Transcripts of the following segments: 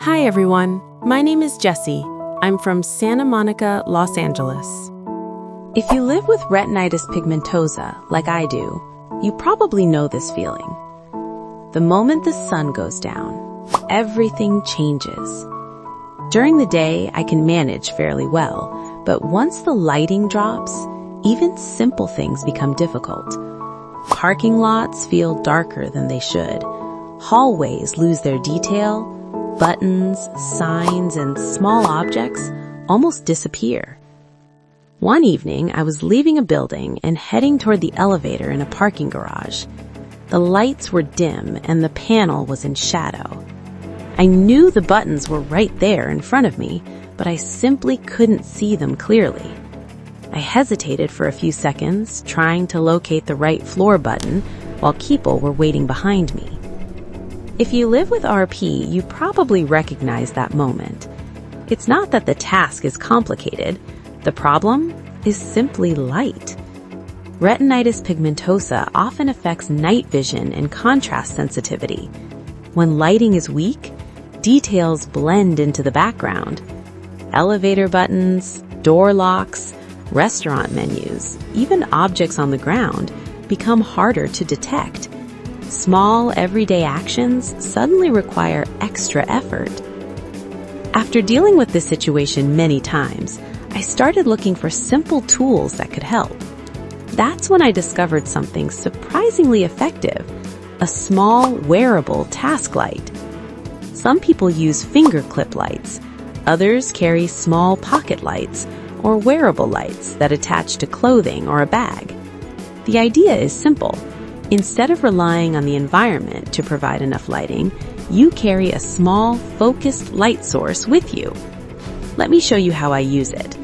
Hi everyone, my name is Jessie. I'm from Santa Monica, Los Angeles. If you live with retinitis pigmentosa, like I do, you probably know this feeling. The moment the sun goes down, everything changes. During the day, I can manage fairly well, but once the lighting drops, even simple things become difficult. Parking lots feel darker than they should. Hallways lose their detail. Buttons, signs, and small objects almost disappear. One evening, I was leaving a building and heading toward the elevator in a parking garage. The lights were dim and the panel was in shadow. I knew the buttons were right there in front of me, but I simply couldn't see them clearly. I hesitated for a few seconds, trying to locate the right floor button while people were waiting behind me. If you live with RP, you probably recognize that moment. It's not that the task is complicated. The problem is simply light. Retinitis pigmentosa often affects night vision and contrast sensitivity. When lighting is weak, details blend into the background. Elevator buttons, door locks, restaurant menus, even objects on the ground become harder to detect. Small, everyday actions suddenly require extra effort. After dealing with this situation many times, I started looking for simple tools that could help. That's when I discovered something surprisingly effective, a small, wearable task light. Some people use finger clip lights. Others carry small pocket lights or wearable lights that attach to clothing or a bag. The idea is simple. Instead of relying on the environment to provide enough lighting, you carry a small, focused light source with you. Let me show you how I use it.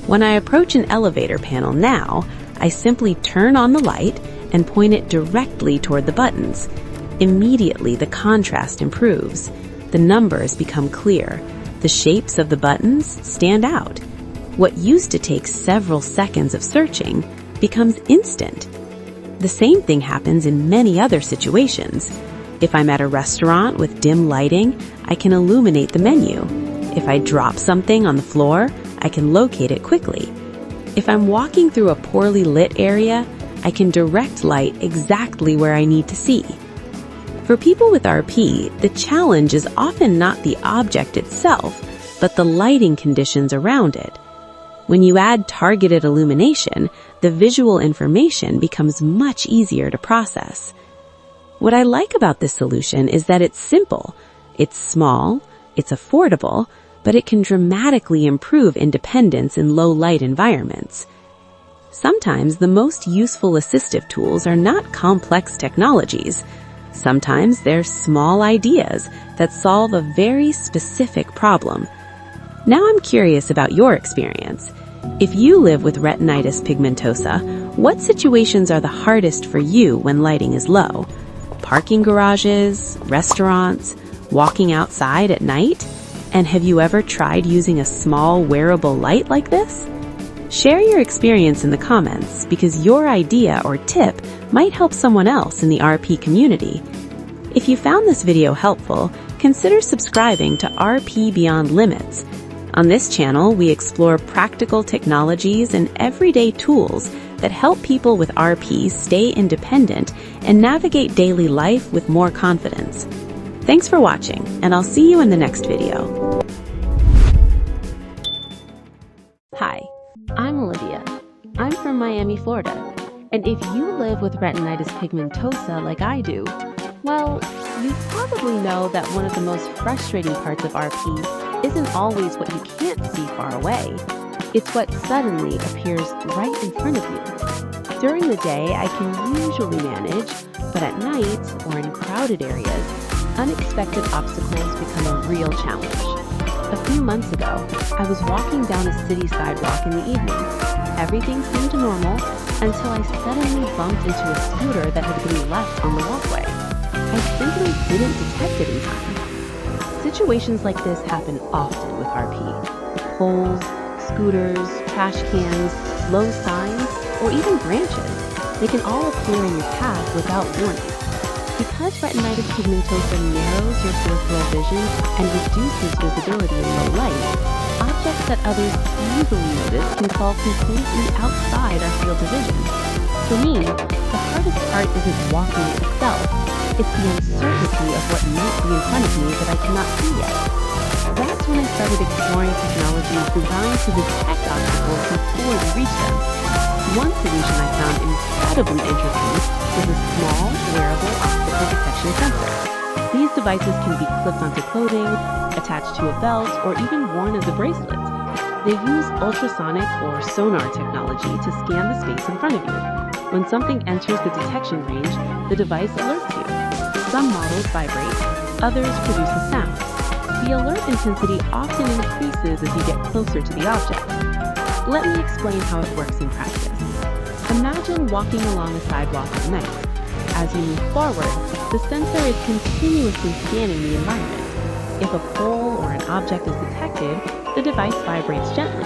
When I approach an elevator panel now, I simply turn on the light and point it directly toward the buttons. Immediately, the contrast improves. The numbers become clear. The shapes of the buttons stand out. What used to take several seconds of searching becomes instant. The same thing happens in many other situations. If I'm at a restaurant with dim lighting, I can illuminate the menu. If I drop something on the floor, I can locate it quickly. If I'm walking through a poorly lit area, I can direct light exactly where I need to see. For people with RP, the challenge is often not the object itself, but the lighting conditions around it. When you add targeted illumination, the visual information becomes much easier to process. What I like about this solution is that it's simple, it's small, it's affordable, but it can dramatically improve independence in low-light environments. Sometimes the most useful assistive tools are not complex technologies. Sometimes they're small ideas that solve a very specific problem. Now I'm curious about your experience. If you live with retinitis pigmentosa, what situations are the hardest for you when lighting is low? Parking garages, restaurants, walking outside at night? And have you ever tried using a small wearable light like this? Share your experience in the comments because your idea or tip might help someone else in the RP community. If you found this video helpful, consider subscribing to RP Beyond Limits. On this channel, we explore practical technologies and everyday tools that help people with RP stay independent and navigate daily life with more confidence. Thanks for watching, and I'll see you in the next video. Hi, I'm Olivia. I'm from Miami, Florida. And if you live with retinitis pigmentosa like I do, well, you probably know that one of the most frustrating parts of RP isn't always what you can't see far away. It's what suddenly appears right in front of you. During the day, I can usually manage, but at night or in crowded areas, unexpected obstacles become a real challenge. A few months ago, I was walking down a city sidewalk in the evening. Everything seemed normal until I suddenly bumped into a scooter that had been left on the walkway. I simply didn't detect it in time. Situations like this happen often with RP. Poles, scooters, trash cans, low signs, or even branches. They can all appear in your path without warning. Because Because retinitis pigmentosa narrows your peripheral vision and reduces visibility in low light, objects that others easily notice can fall completely outside our field of vision. For me, the hardest part isn't walking itself, it's the uncertainty of what might be in front of me that I cannot see yet. That's when I started exploring technologies designed to detect obstacles before we reach them. One solution I found incredibly interesting was a small, wearable obstacle detection sensor. These devices can be clipped onto clothing, attached to a belt, or even worn as a bracelet. They use ultrasonic or sonar technology to scan the space in front of you. When something enters the detection range, the device alerts you. Some models vibrate, others produce a sound. The alert intensity often increases as you get closer to the object. Let me explain how it works in practice. Imagine walking along a sidewalk at night. As you move forward, the sensor is continuously scanning the environment. If a pole or an object is detected, the device vibrates gently.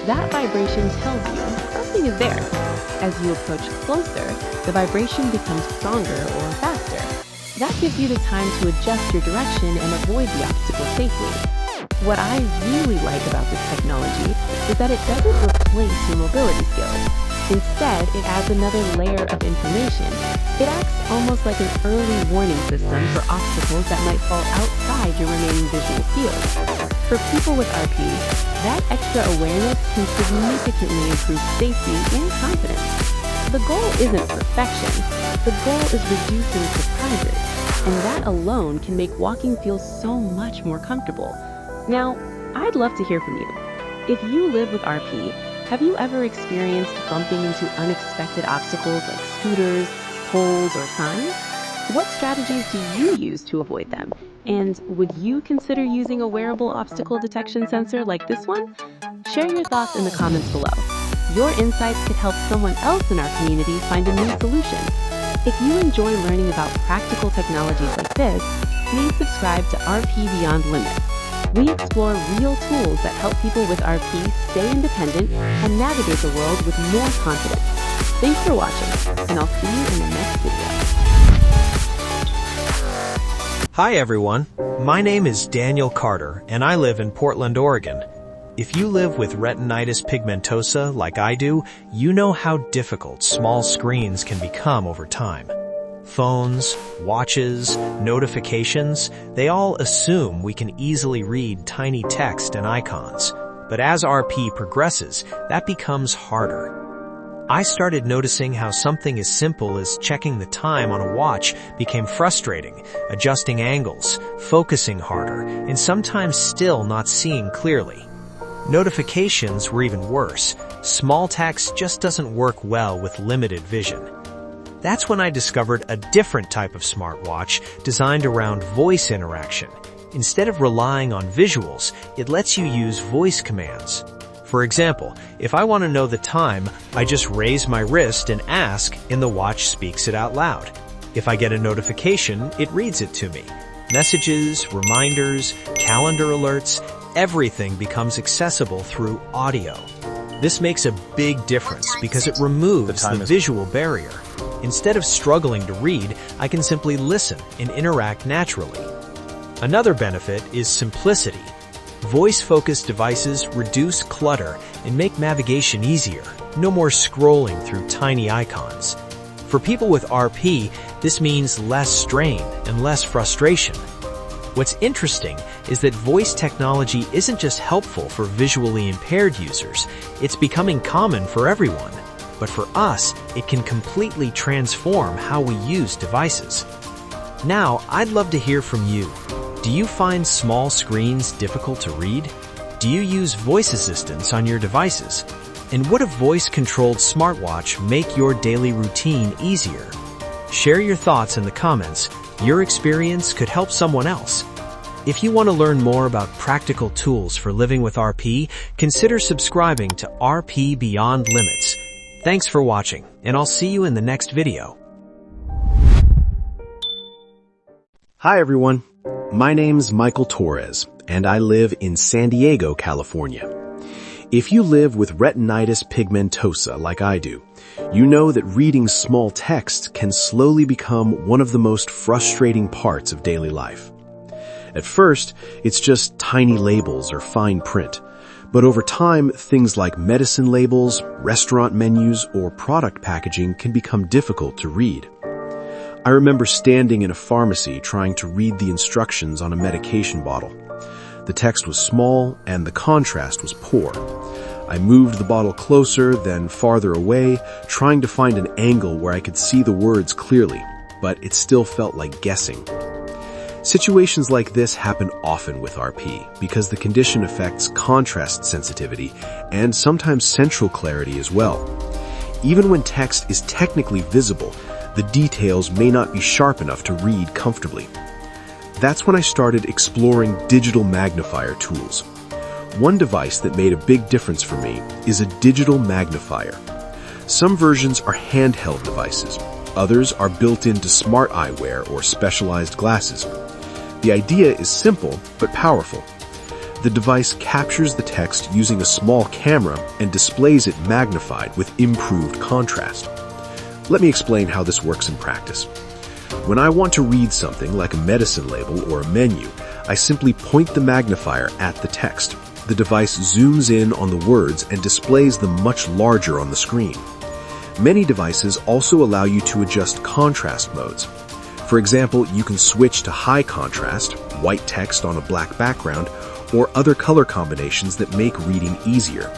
That vibration tells you something is there. As you approach closer, the vibration becomes stronger or faster. That gives you the time to adjust your direction and avoid the obstacle safely. What I really like about this technology is that it doesn't replace your mobility skills. Instead, it adds another layer of information. It acts almost like an early warning system for obstacles that might fall outside your remaining visual field. For people with RP, that extra awareness can significantly improve safety and confidence. The goal isn't perfection. The goal is reducing surprises, and that alone can make walking feel so much more comfortable. Now, I'd love to hear from you. If you live with RP, have you ever experienced bumping into unexpected obstacles like scooters, poles, or signs? What strategies do you use to avoid them? And would you consider using a wearable obstacle detection sensor like this one? Share your thoughts in the comments below. Your insights could help someone else in our community find a new solution. If you enjoy learning about practical technologies like this, please subscribe to RP Beyond Limits. We explore real tools that help people with RP stay independent and navigate the world with more confidence. Thanks for watching, and I'll see you in the next video. Hi everyone, my name is Daniel Carter and I live in Portland, Oregon. If you live with retinitis pigmentosa like I do, you know how difficult small screens can become over time. Phones, watches, notifications, they all assume we can easily read tiny text and icons. But as RP progresses, that becomes harder. I started noticing how something as simple as checking the time on a watch became frustrating, adjusting angles, focusing harder, and sometimes still not seeing clearly. Notifications were even worse. Small text just doesn't work well with limited vision. That's when I discovered a different type of smartwatch designed around voice interaction. Instead of relying on visuals, it lets you use voice commands. For example, if I want to know the time, I just raise my wrist and ask, and the watch speaks it out loud. If I get a notification, it reads it to me. Messages, reminders, calendar alerts, everything becomes accessible through audio. This makes a big difference because it removes the visual barrier. Instead of struggling to read, I can simply listen and interact naturally. Another benefit is simplicity. Voice-focused devices reduce clutter and make navigation easier. No more scrolling through tiny icons. For people with RP, this means less strain and less frustration. What's interesting is that voice technology isn't just helpful for visually impaired users, it's becoming common for everyone. But for us, it can completely transform how we use devices. Now, I'd love to hear from you. Do you find small screens difficult to read? Do you use voice assistants on your devices? And would a voice-controlled smartwatch make your daily routine easier? Share your thoughts in the comments. Your experience could help someone else. If you want to learn more about practical tools for living with RP, consider subscribing to RP Beyond Limits. Thanks for watching, and I'll see you in the next video. Hi everyone, my name's Michael Torres, and I live in San Diego, California. If you live with retinitis pigmentosa like I do, you know that reading small text can slowly become one of the most frustrating parts of daily life. At first, it's just tiny labels or fine print, but over time, things like medicine labels, restaurant menus, or product packaging can become difficult to read. I remember standing in a pharmacy trying to read the instructions on a medication bottle. The text was small and the contrast was poor. I moved the bottle closer, then farther away, trying to find an angle where I could see the words clearly, but it still felt like guessing. Situations like this happen often with RP because the condition affects contrast sensitivity and sometimes central clarity as well. Even when text is technically visible, the details may not be sharp enough to read comfortably. That's when I started exploring digital magnifier tools. One device that made a big difference for me is a digital magnifier. Some versions are handheld devices. Others are built into smart eyewear or specialized glasses. The idea is simple but powerful. The device captures the text using a small camera and displays it magnified with improved contrast. Let me explain how this works in practice. When I want to read something like a medicine label or a menu, I simply point the magnifier at the text. The device zooms in on the words and displays them much larger on the screen. Many devices also allow you to adjust contrast modes. For example, you can switch to high contrast, white text on a black background, or other color combinations that make reading easier.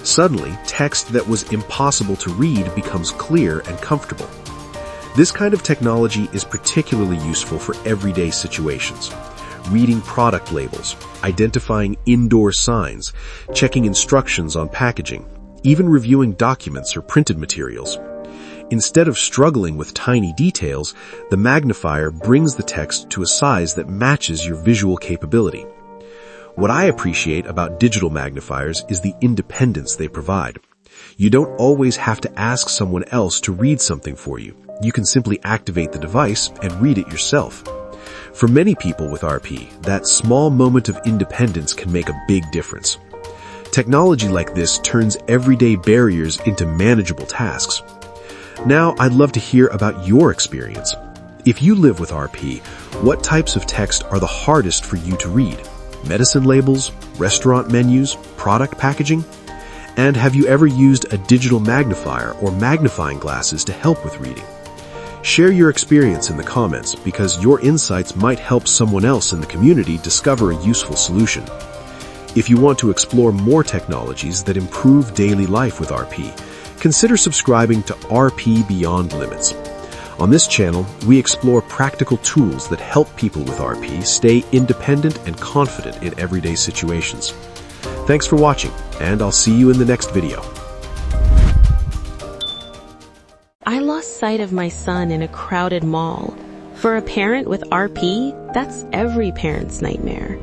Suddenly, text that was impossible to read becomes clear and comfortable. This kind of technology is particularly useful for everyday situations. Reading product labels, identifying indoor signs, checking instructions on packaging, even reviewing documents or printed materials. Instead of struggling with tiny details, the magnifier brings the text to a size that matches your visual capability. What I appreciate about digital magnifiers is the independence they provide. You don't always have to ask someone else to read something for you. You can simply activate the device and read it yourself. For many people with RP, that small moment of independence can make a big difference. Technology like this turns everyday barriers into manageable tasks. Now, I'd love to hear about your experience. If you live with RP, what types of text are the hardest for you to read? Medicine labels, restaurant menus, product packaging? And have you ever used a digital magnifier or magnifying glasses to help with reading? Share your experience in the comments because your insights might help someone else in the community discover a useful solution. If you want to explore more technologies that improve daily life with RP, consider subscribing to RP Beyond Limits. On this channel, we explore practical tools that help people with RP stay independent and confident in everyday situations. Thanks for watching, and I'll see you in the next video. I lost sight of my son in a crowded mall. For a parent with RP, that's every parent's nightmare.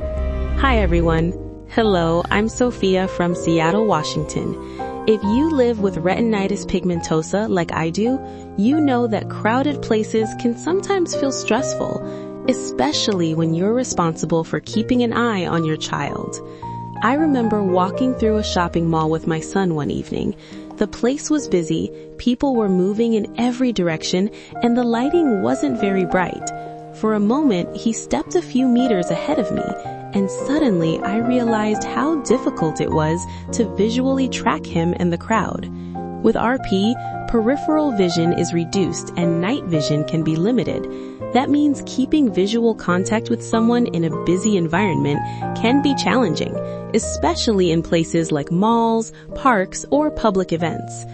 Hi everyone. Hello, I'm Sophia from Seattle, Washington. If you live with retinitis pigmentosa like I do, you know that crowded places can sometimes feel stressful, especially when you're responsible for keeping an eye on your child. I remember walking through a shopping mall with my son one evening. The place was busy, people were moving in every direction, and the lighting wasn't very bright. For a moment, he stepped a few meters ahead of me, and suddenly I realized how difficult it was to visually track him in the crowd. With RP, peripheral vision is reduced and night vision can be limited. That means keeping visual contact with someone in a busy environment can be challenging, especially in places like malls, parks, or public events.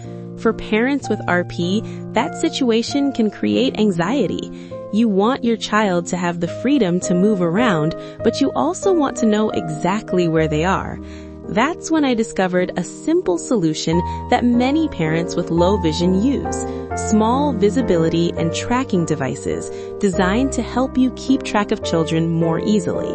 For parents with RP, that situation can create anxiety. You want your child to have the freedom to move around, but you also want to know exactly where they are. That's when I discovered a simple solution that many parents with low vision use: small visibility and tracking devices designed to help you keep track of children more easily.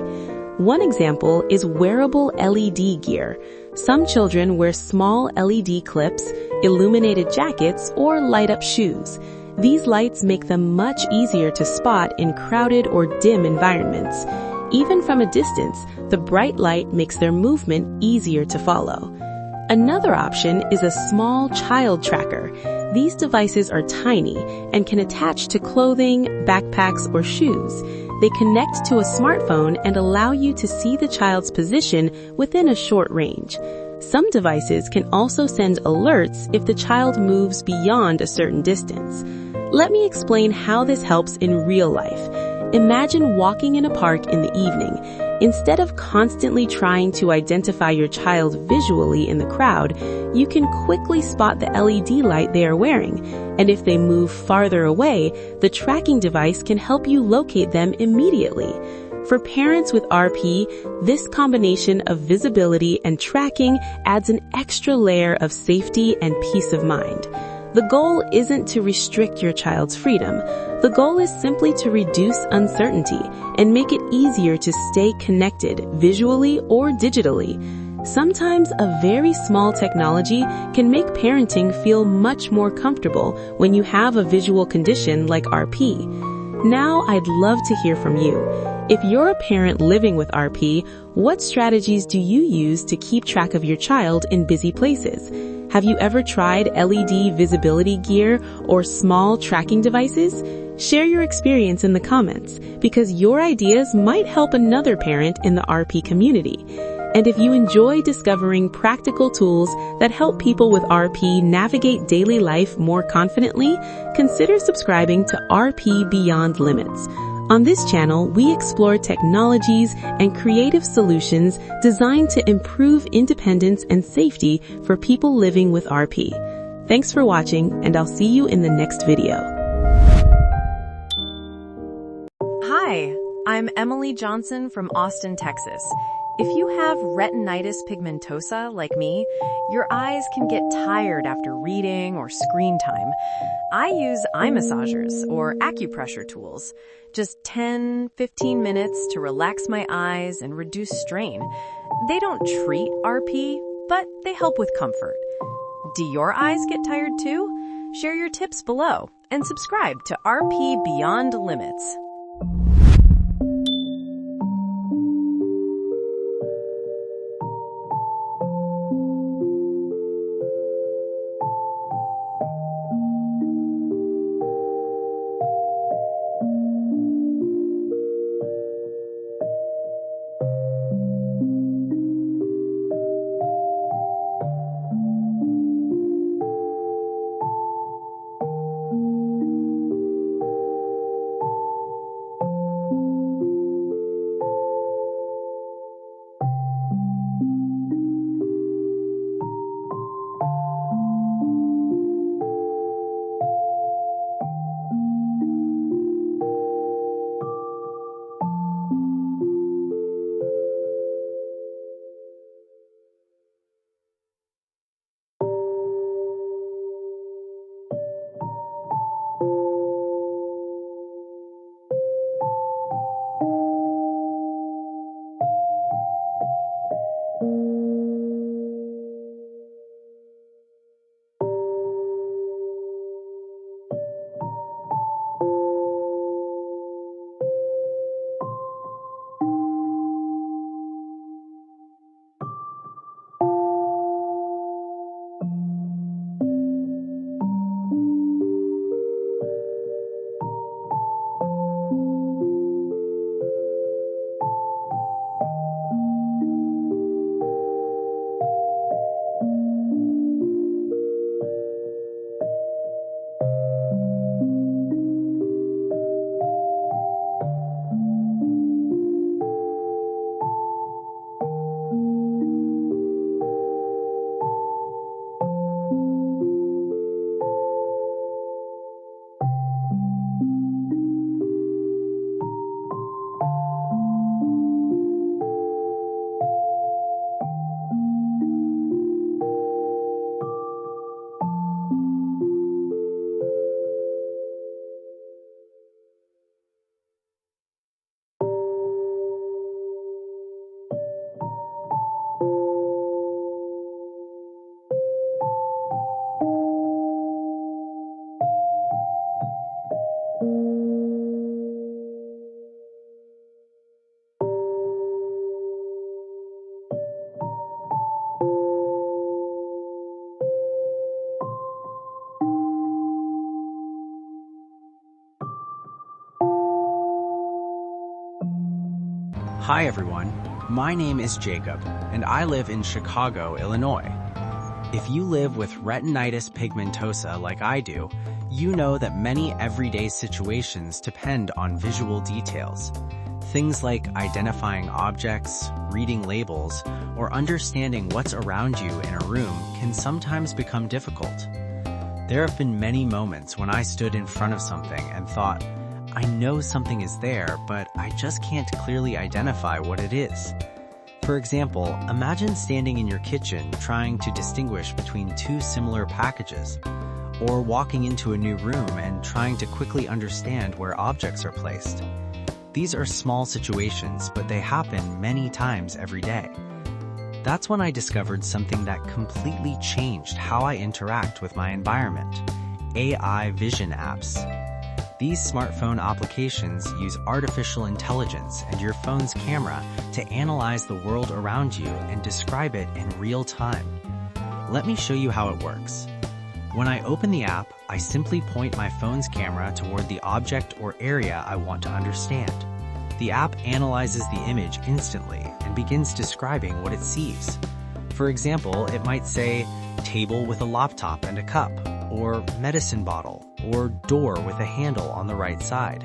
One example is wearable LED gear. Some children wear small LED clips, illuminated jackets, or light-up shoes. These lights make them much easier to spot in crowded or dim environments. Even from a distance, the bright light makes their movement easier to follow. Another option is a small child tracker. These devices are tiny and can attach to clothing, backpacks, or shoes. They connect to a smartphone and allow you to see the child's position within a short range. Some devices can also send alerts if the child moves beyond a certain distance. Let me explain how this helps in real life. Imagine walking in a park in the evening. Instead of constantly trying to identify your child visually in the crowd, you can quickly spot the LED light they are wearing. And if they move farther away, the tracking device can help you locate them immediately. For parents with RP, this combination of visibility and tracking adds an extra layer of safety and peace of mind. The goal isn't to restrict your child's freedom. The goal is simply to reduce uncertainty and make it easier to stay connected visually or digitally. Sometimes a very small technology can make parenting feel much more comfortable when you have a visual condition like RP. Now I'd love to hear from you. If you're a parent living with RP, what strategies do you use to keep track of your child in busy places? Have you ever tried LED visibility gear or small tracking devices? Share your experience in the comments, because your ideas might help another parent in the RP community. And if you enjoy discovering practical tools that help people with RP navigate daily life more confidently, consider subscribing to RP Beyond Limits. On this channel, we explore technologies and creative solutions designed to improve independence and safety for people living with RP. Thanks for watching, and I'll see you in the next video. Hi, I'm Emily Johnson from Austin, Texas. If you have retinitis pigmentosa like me, your eyes can get tired after reading or screen time. I use eye massagers or acupressure tools. Just 10-15 minutes to relax my eyes and reduce strain. They don't treat RP, but they help with comfort. Do your eyes get tired too? Share your tips below and subscribe to RP Beyond Limits. Hi everyone, my name is Jacob, and I live in Chicago, Illinois. If you live with retinitis pigmentosa like I do, you know that many everyday situations depend on visual details. Things like identifying objects, reading labels, or understanding what's around you in a room can sometimes become difficult. There have been many moments when I stood in front of something and thought, I know something is there, but I just can't clearly identify what it is. For example, imagine standing in your kitchen trying to distinguish between two similar packages, or walking into a new room and trying to quickly understand where objects are placed. These are small situations, but they happen many times every day. That's when I discovered something that completely changed how I interact with my environment: AI vision apps. These smartphone applications use artificial intelligence and your phone's camera to analyze the world around you and describe it in real time. Let me show you how it works. When I open the app, I simply point my phone's camera toward the object or area I want to understand. The app analyzes the image instantly and begins describing what it sees. For example, it might say, table with a laptop and a cup, or medicine bottle, or door with a handle on the right side.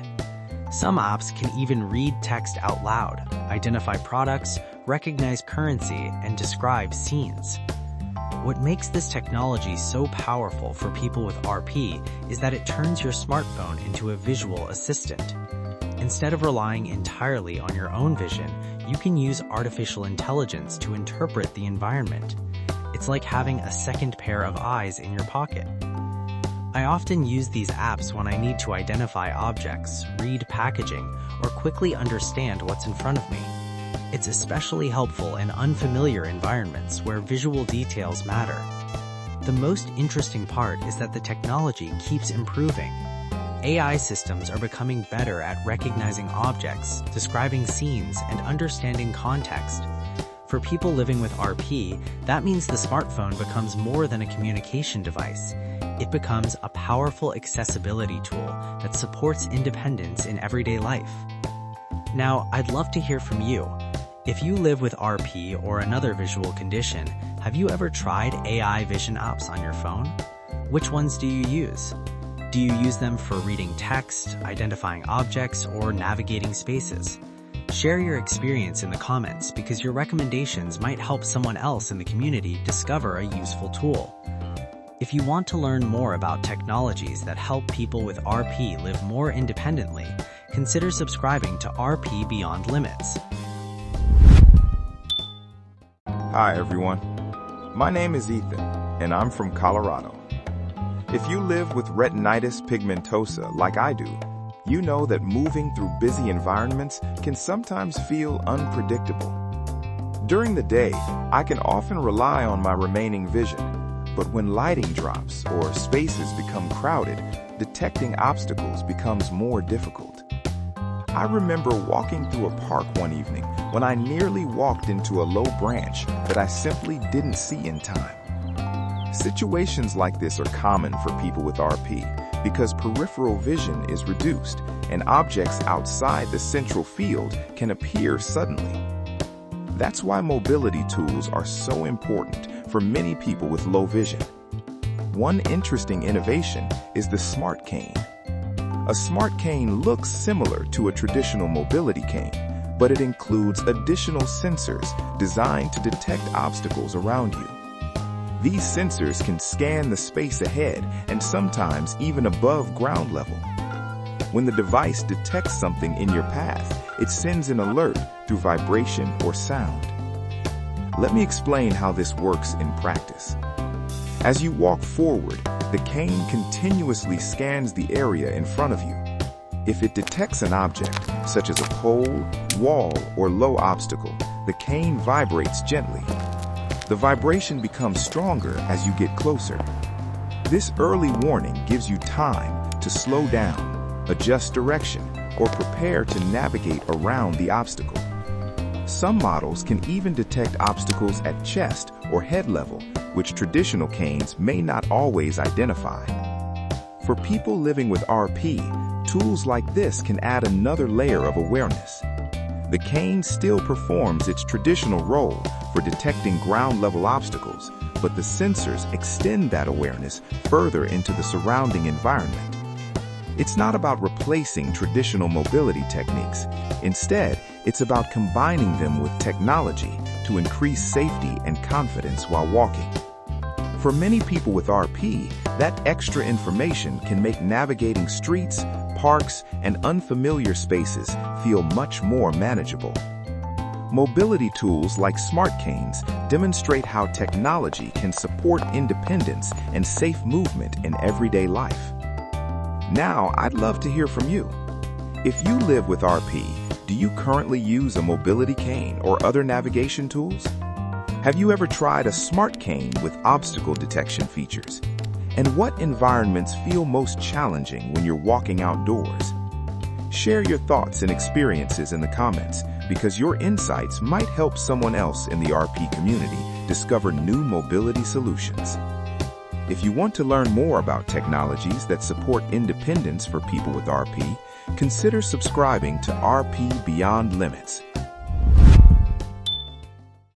Some apps can even read text out loud, identify products, recognize currency, and describe scenes. What makes this technology so powerful for people with RP is that it turns your smartphone into a visual assistant. Instead of relying entirely on your own vision, you can use artificial intelligence to interpret the environment. It's like having a second pair of eyes in your pocket. I often use these apps when I need to identify objects, read packaging, or quickly understand what's in front of me. It's especially helpful in unfamiliar environments where visual details matter. The most interesting part is that the technology keeps improving. AI systems are becoming better at recognizing objects, describing scenes, and understanding context. For people living with RP, that means the smartphone becomes more than a communication device. It becomes a powerful accessibility tool that supports independence in everyday life. Now, I'd love to hear from you. If you live with RP or another visual condition, have you ever tried AI vision apps on your phone? Which ones do you use? Do you use them for reading text, identifying objects, or navigating spaces? Share your experience in the comments because your recommendations might help someone else in the community discover a useful tool. If you want to learn more about technologies that help people with RP live more independently, consider subscribing to RP Beyond Limits. Hi everyone, my name is Ethan, and I'm from Colorado. If you live with retinitis pigmentosa like I do, you know that moving through busy environments can sometimes feel unpredictable. During the day, I can often rely on my remaining vision, but when lighting drops or spaces become crowded, detecting obstacles becomes more difficult. I remember walking through a park one evening when I nearly walked into a low branch that I simply didn't see in time. Situations like this are common for people with RP because peripheral vision is reduced and objects outside the central field can appear suddenly. That's why mobility tools are so important for many people with low vision. One interesting innovation is the smart cane. A smart cane looks similar to a traditional mobility cane, but it includes additional sensors designed to detect obstacles around you. These sensors can scan the space ahead and sometimes even above ground level. When the device detects something in your path, it sends an alert through vibration or sound. Let me explain how this works in practice. As you walk forward, the cane continuously scans the area in front of you. If it detects an object, such as a pole, wall, or low obstacle, the cane vibrates gently. The vibration becomes stronger as you get closer. This early warning gives you time to slow down, adjust direction, or prepare to navigate around the obstacle. Some models can even detect obstacles at chest or head level, which traditional canes may not always identify. For people living with RP, tools like this can add another layer of awareness. The cane still performs its traditional role for detecting ground-level obstacles, but the sensors extend that awareness further into the surrounding environment. It's not about replacing traditional mobility techniques. Instead, it's about combining them with technology to increase safety and confidence while walking. For many people with RP, that extra information can make navigating streets, parks, and unfamiliar spaces feel much more manageable. Mobility tools like smart canes demonstrate how technology can support independence and safe movement in everyday life. Now, I'd love to hear from you. If you live with RP, do you currently use a mobility cane or other navigation tools? Have you ever tried a smart cane with obstacle detection features? And what environments feel most challenging when you're walking outdoors? Share your thoughts and experiences in the comments, because your insights might help someone else in the RP community discover new mobility solutions. If you want to learn more about technologies that support independence for people with RP, consider subscribing to RP Beyond Limits.